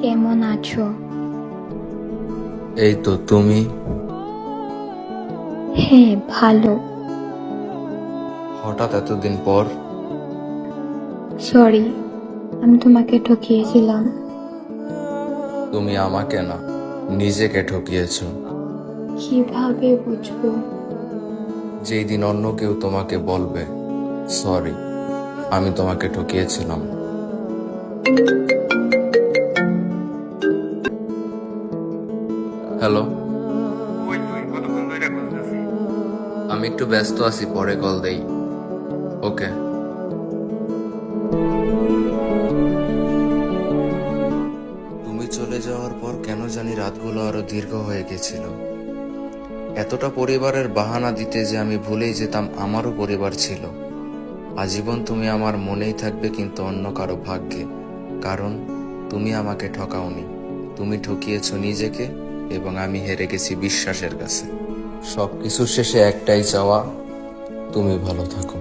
কেমন আছো? এই তো তুমি। হ্যাঁ, ভালো। হঠাৎ এতদিন পর? সরি, আমি তোমাকে ঠকিয়েছিলাম। তুমি আমাকে না, নিজেকে ঠকিয়েছো। কিভাবে বুঝবো? যেই দিন অন্য কেউ তোমাকে বলবে সরি, আমি তোমাকে ঠকিয়েছিলাম। হ্যালো। ওই তুই কতক্ষণ ধরে বলতেছি? আমি একটু ব্যস্ত আছি, পরে কল দেই। ওকে। তুমি চলে যাওয়ার পর কেন জানি রাতগুলো আরো দীর্ঘ হয়ে গেছিল। এতটা পরিবারের বাহানা দিতে যে আমি ভুলেই যেতাম আমারও পরিবার ছিল। আজীবন তুমি আমার মনেই থাকবে, কিন্তু অন্য কারো ভাগ্যে। কারণ তুমি আমাকে ঠকাওনি, তুমি ঠকিয়েছো নিজেকে, এবং আমি হেরে গেছি বিশ্বাসের কাছে। সবকিছু শেষে একটাই চাওয়া, তুমি ভালো থাকো।